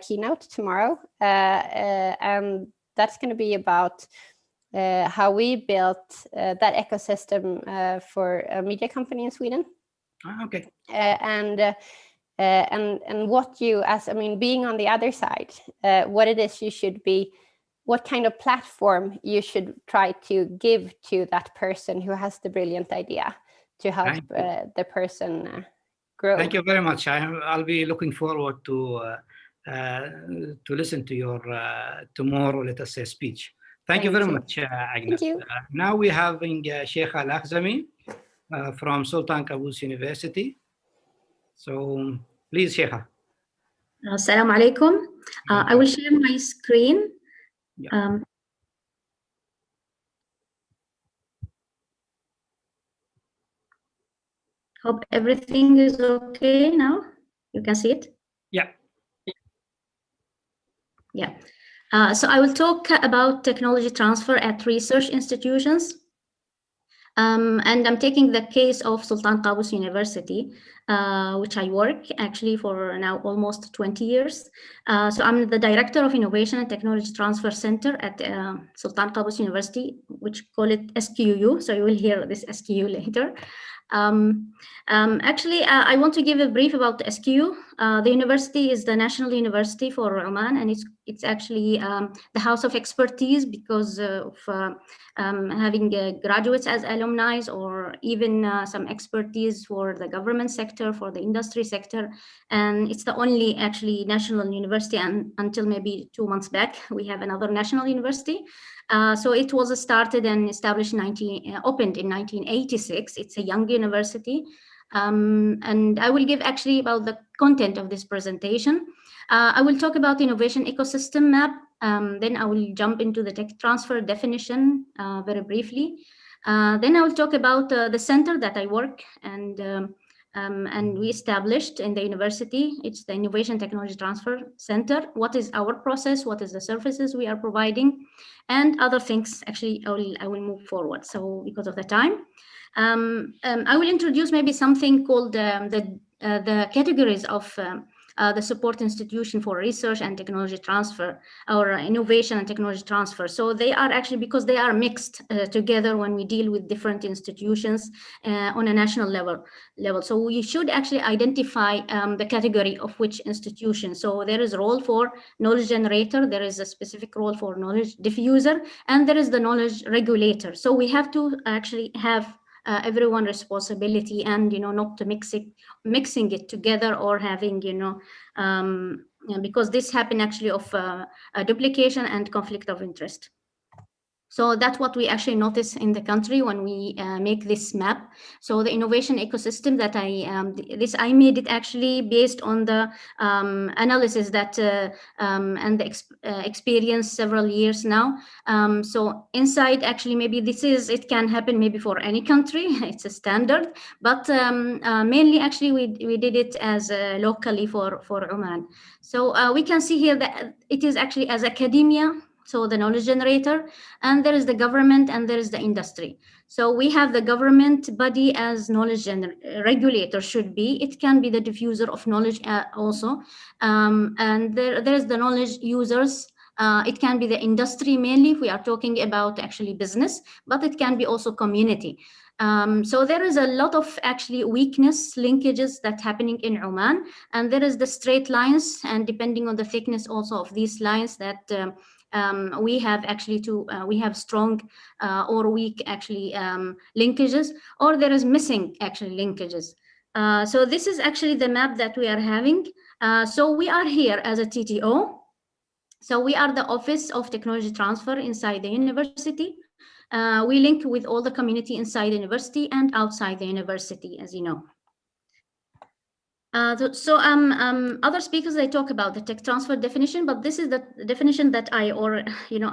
keynote tomorrow, and that's going to be about how we built that ecosystem for a media company in Sweden. Okay. And what you, as I mean, being on the other side, what it is you should be, what kind of platform you should try to give to that person who has the brilliant idea to help the person grow. Thank you very much. I'll be looking forward to listen to your tomorrow, let us say, speech. Thank you very much, Agnes. Thank you. Now we're having Sheikha Al-Akhzami from Sultan Qaboos University. So please, Sheikha. Assalamu alaikum. I will share my screen. Yeah. Hope everything is okay now. You can see it? Yeah. Yeah. So I will talk about technology transfer at research institutions. And I'm taking the case of Sultan Qaboos University, which I work actually for now almost 20 years. So I'm the Director of Innovation and Technology Transfer Center at Sultan Qaboos University, which call it SQU. So you will hear this SQU later. Actually, I want to give a brief about the SQU. The university is the National University for Oman, and it's actually the house of expertise because of having graduates as alumni, or even some expertise for the government sector, for the industry sector. And it's the only actually national university, and until maybe 2 months back, we have another national university. So it was started and established opened in 1986. It's a young university. And I will give actually about the content of this presentation. I will talk about innovation ecosystem map. Then I will jump into the tech transfer definition very briefly. Then I will talk about the center that I work and we established in the university. It's the Innovation Technology Transfer Center. What is our process? What is the services we are providing? And other things, actually, I will move forward. So because of the time, I will introduce maybe something called the categories of the support institution for research and technology transfer, or innovation and technology transfer. So they are actually, because they are mixed together when we deal with different institutions on a national level. So we should actually identify the category of which institution. So there is a role for knowledge generator, there is a specific role for knowledge diffuser, and there is the knowledge regulator. So we have to actually have everyone responsibility, and not to mixing it together, or having because this happen actually of a duplication and conflict of interest. So that's what we actually notice in the country when we make this map. So the innovation ecosystem that I made it actually based on the analysis that and the experience several years now. So inside, actually, maybe it can happen maybe for any country. It's a standard, but mainly actually we did it as locally for Oman. So we can see here that it is actually as academia. So the knowledge generator, and there is the government, and there is the industry. So we have the government body as knowledge regulator should be. It can be the diffuser of knowledge also. And there is the knowledge users. It can be the industry mainly if we are talking about actually business, but it can be also community. So there is a lot of actually weakness linkages that's happening in Oman, and there is the straight lines, and depending on the thickness also of these lines that we have actually we have strong or weak actually linkages, or there is missing actually linkages. So this is actually the map that we are having. So we are here as a TTO. So we are the Office of Technology Transfer inside the university. We link with all the community inside the university and outside the university, as you know. Other speakers, they talk about the tech transfer definition, but this is the definition that I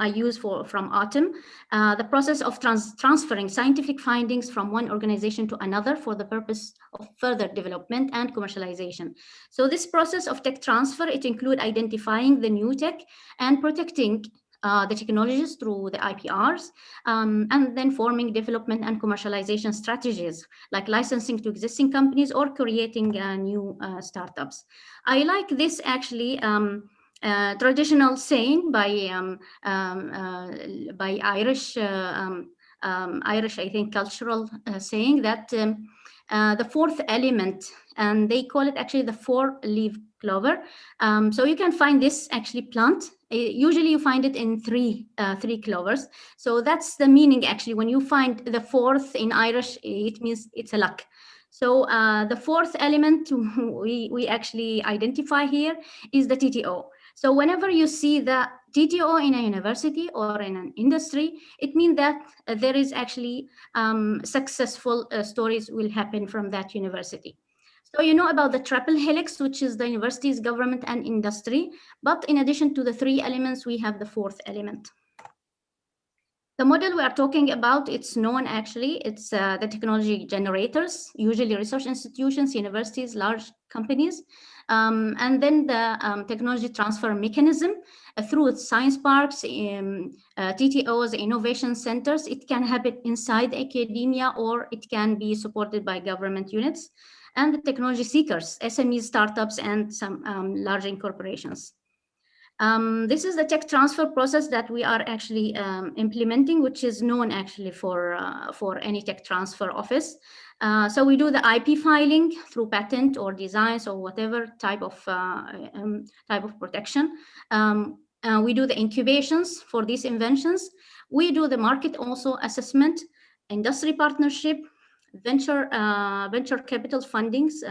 use from Autumn. The process of transferring scientific findings from one organization to another for the purpose of further development and commercialization. So this process of tech transfer, it includes identifying the new tech and protecting the technologies through the IPRs, and then forming development and commercialization strategies, like licensing to existing companies or creating new startups. I like this actually traditional saying by Irish, Irish, I think, cultural saying that the fourth element, and they call it actually the four-leaf clover. So you can find this actually plant. Usually you find it in three clovers. So that's the meaning actually. When you find the fourth in Irish, it means it's a luck. So the fourth element we actually identify here is the TTO. So whenever you see the TTO in a university or in an industry, it means that there is actually successful stories will happen from that university. So you know about the triple helix, which is the universities, government, and industry. But in addition to the three elements, we have the fourth element. The model we are talking about, it's known actually, it's the technology generators, usually research institutions, universities, large companies. And then the technology transfer mechanism through science parks, TTOs, innovation centers. It can happen inside academia or it can be supported by government units. And the technology seekers, SMEs, startups, and some large corporations. This is the tech transfer process that we are actually implementing, which is known actually for any tech transfer office. So we do the IP filing through patent or designs or whatever type of protection. We do the incubations for these inventions. We do the market also assessment, industry partnership, venture capital fundings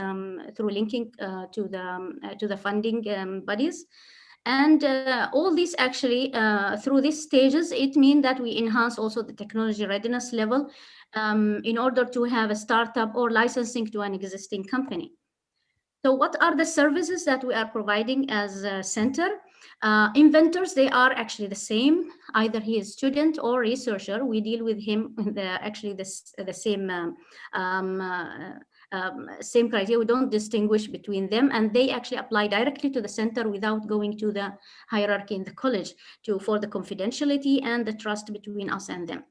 through linking to the funding bodies. And all these actually, through these stages, it means that we enhance also the technology readiness level in order to have a startup or licensing to an existing company. So what are the services that we are providing as a center? Inventors, they are actually the same. Either he is student or researcher. We deal with him with the same criteria. We don't distinguish between them, and they actually apply directly to the center without going to the hierarchy in the college for the confidentiality and the trust between us and them.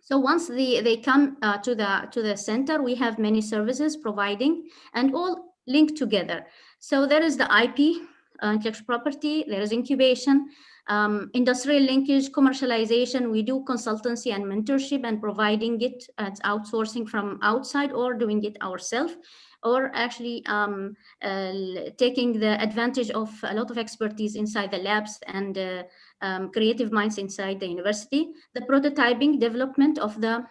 So once they come to the center, we have many services providing and all linked together. So there is the IP, intellectual property, there is incubation, industrial linkage, commercialization. We do consultancy and mentorship and providing it as outsourcing from outside or doing it ourselves, or actually taking the advantage of a lot of expertise inside the labs and creative minds inside the university, the prototyping, development of the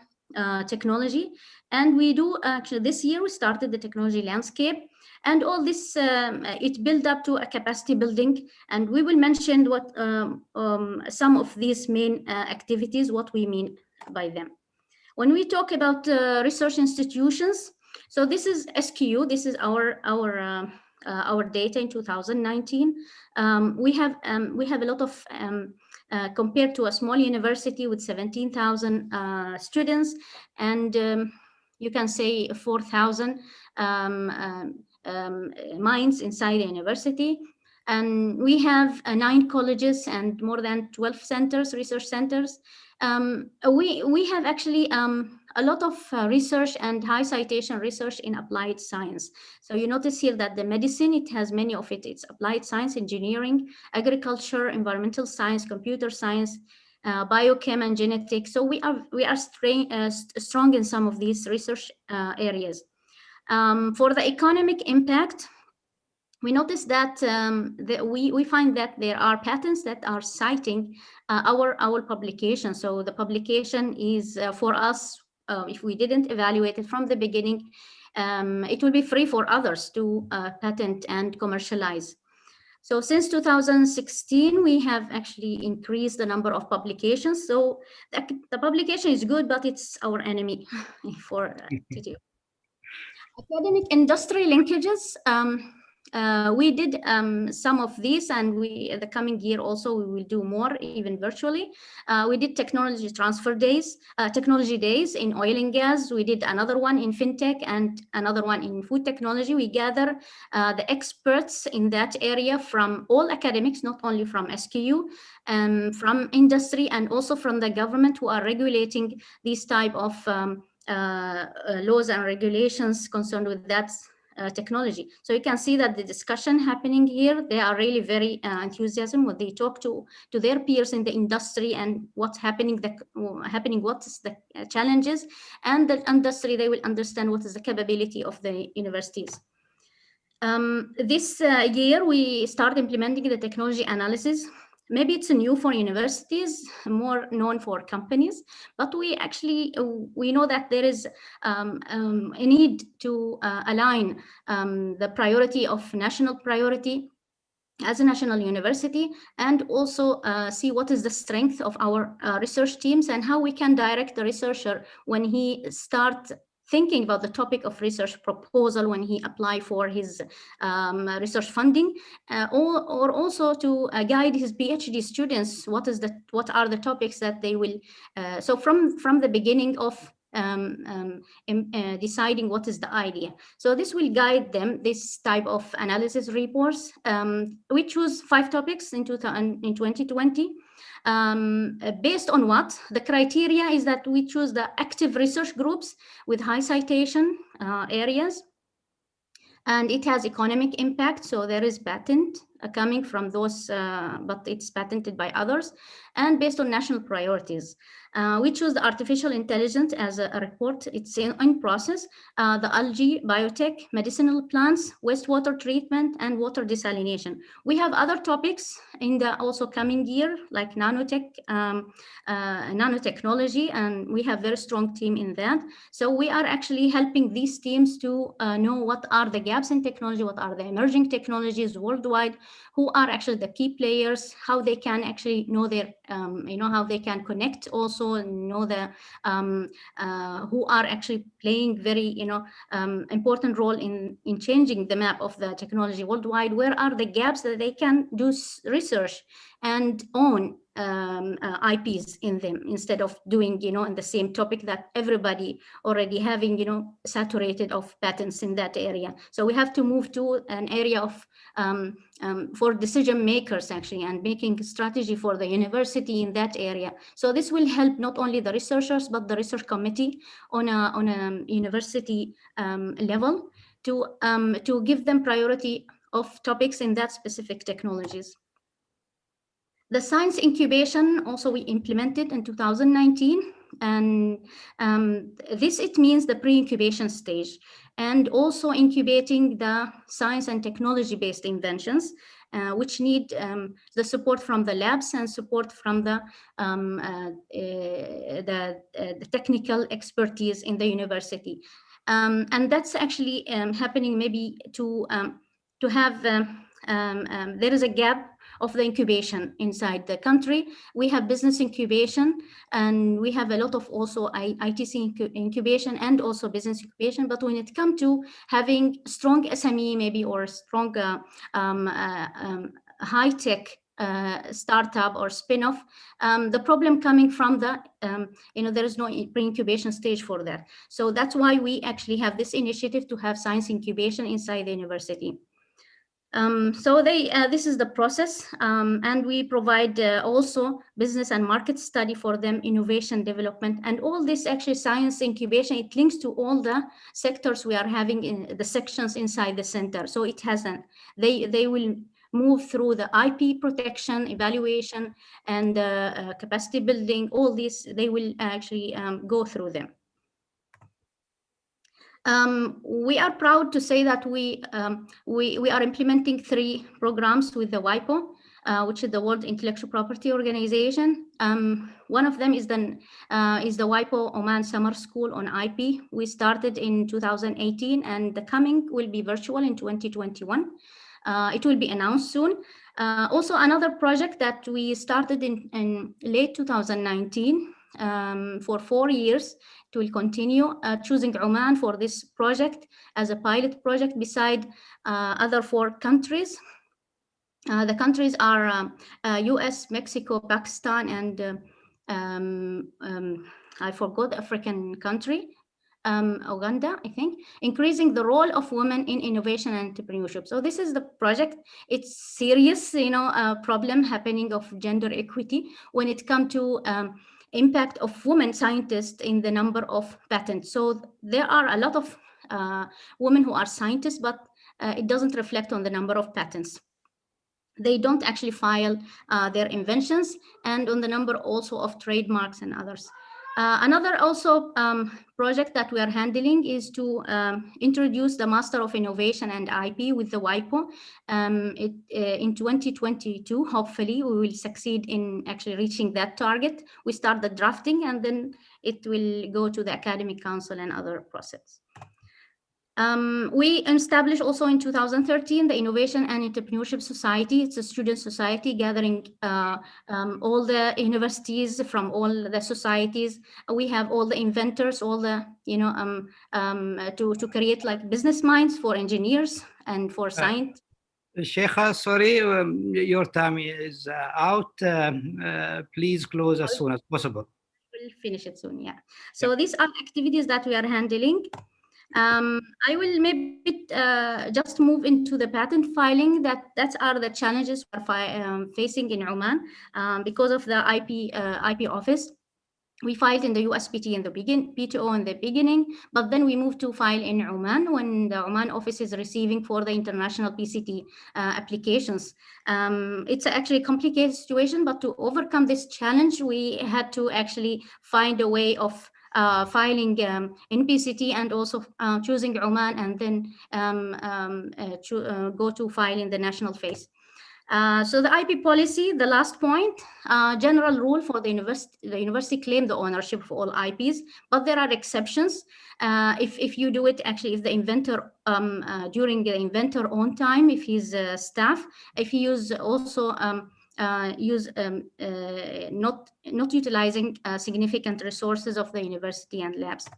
technology. And we do actually this year we started the technology landscape. And all this, it built up to a capacity building. And we will mention what some of these main activities, what we mean by them. When we talk about research institutions, so this is SQU, this is our data in 2019. We have a lot of, compared to a small university with 17,000 students, and you can say 4,000 minds inside the university. And we have 9 colleges and more than 12 centers, research centers. We have actually a lot of research and high citation research in applied science. So you notice here that the medicine, it has many of it. It's applied science, engineering, agriculture, environmental science, computer science, biochem and genetics. So we are strong in some of these research areas. For the economic impact, we notice that we find that there are patents that are citing our publication. So the publication is for us, if we didn't evaluate it from the beginning, it will be free for others to patent and commercialize. So since 2016, we have actually increased the number of publications. So the publication is good, but it's our enemy for TTO. Academic industry linkages. We did some of these, and the coming year also we will do more, even virtually. We did technology transfer days, technology days in oil and gas. We did another one in fintech and another one in food technology. We gather the experts in that area from all academics, not only from SQU, from industry and also from the government who are regulating these type of laws and regulations concerned with that technology. So you can see that the discussion happening here, they are really very enthusiastic when they talk to their peers in the industry and what's happening, what is the challenges, and the industry, they will understand what is the capability of the universities. This year, we start implementing the technology analysis. Maybe it's new for universities, more known for companies, but we know that there is a need to align the priority of national priority as a national university, and also see what is the strength of our research teams and how we can direct the researcher when he starts thinking about the topic of research proposal, when he apply for his research funding, or also to guide his PhD students. What are the topics that they will? So from the beginning of deciding what is the idea. So this will guide them, this type of analysis reports. We choose 5 topics in 2020. Based on what? The criteria is that we choose the active research groups with high citation areas, and it has economic impact. So there is patent coming from those, but it's patented by others, and based on national priorities. We choose the artificial intelligence as a report. It's in process. The algae, biotech, medicinal plants, wastewater treatment, and water desalination. We have other topics in the also coming year, like nanotech, nanotechnology, and we have very strong team in that. So we are actually helping these teams to know what are the gaps in technology, what are the emerging technologies worldwide, who are actually the key players, how they can actually know their, how they can connect also, and know the who are actually playing very, important role in changing the map of the technology worldwide. Where are the gaps that they can do research and own IPs in them, instead of doing, in the same topic that everybody already having, saturated of patents in that area. So we have to move to an area of for decision makers actually, and making strategy for the university in that area. So this will help not only the researchers, but the research committee on a university level to give them priority of topics in that specific technologies. The science incubation also we implemented in 2019, and it means the pre-incubation stage, and also incubating the science and technology-based inventions, which need the support from the labs and support from the technical expertise in the university. And that's actually happening maybe to have, there is a gap of the incubation inside the country. We have business incubation, and we have a lot of also ITC incubation and also business incubation. But when it comes to having strong SME maybe, or strong high-tech startup or spin-off, the problem coming from the, there is no pre-incubation stage for that. So that's why we actually have this initiative to have science incubation inside the university. So this is the process, and we provide also business and market study for them, innovation development, and all this actually science incubation, it links to all the sectors we are having in the sections inside the center. So it has they will move through the IP protection, evaluation, and capacity building. All these, they will actually go through them. We are proud to say that we are implementing 3 programs with the WIPO, which is the World Intellectual Property Organization. One of them is the WIPO Oman Summer School on IP. We started in 2018, and the coming will be virtual in 2021. It will be announced soon. Also, another project that we started in late 2019 for 4 years. It will continue, choosing Oman for this project as a pilot project beside other 4 countries. The countries are US, Mexico, Pakistan, and I forgot the African country, Uganda, I think, increasing the role of women in innovation and entrepreneurship. So this is the project. It's serious, problem happening of gender equity when it comes to impact of women scientists in the number of patents. So there are a lot of women who are scientists, but it doesn't reflect on the number of patents. They don't actually file their inventions, and on the number also of trademarks and others. Another also project that we are handling is to introduce the Master of Innovation and IP with the WIPO. In 2022, hopefully, we will succeed in actually reaching that target. We start the drafting, and then it will go to the Academic Council and other process. We established also in 2013 the Innovation and Entrepreneurship Society. It's a student society gathering all the universities from all the societies. We have all the inventors, all the, to create like business minds for engineers and for science. Sheikha, sorry, your time is out. Please close as soon as possible. We'll finish it soon, yeah. So these are activities that we are handling. I will maybe just move into the patent filing. That are the challenges we're facing in Oman because of the IP office. We filed in the USPT in the PTO in the beginning, but then we moved to file in Oman when the Oman office is receiving for the international PCT applications. It's actually a complicated situation, but to overcome this challenge, we had to actually find a way of filing in PCT and also choosing Oman and then go to file in the national phase. So the IP policy, the last point, general rule for the university claim the ownership of all IPs, but there are exceptions. If you do it, actually, if the inventor, during the inventor own time, if he's staff, if he use also not utilizing significant resources of the university and labs.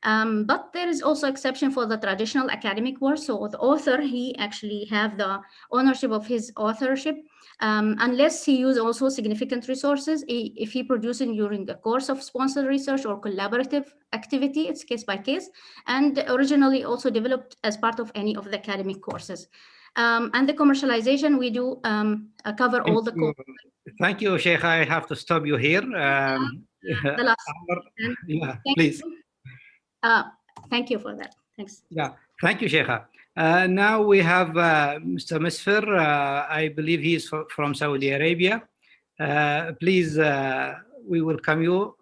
But there is also exception for the traditional academic work. So the author, he actually have the ownership of his authorship, unless he use also significant resources. If he producing during the course of sponsored research or collaborative activity, it's case by case, and originally also developed as part of any of the academic courses. And the commercialization, we do cover all the. Thank you, Sheikha. I have to stop you here. The last. Yeah, please. Thank you for that. Thanks. Yeah, thank you, Sheikha. Now we have Mr. Misfir. I believe he is from Saudi Arabia. Please, we welcome you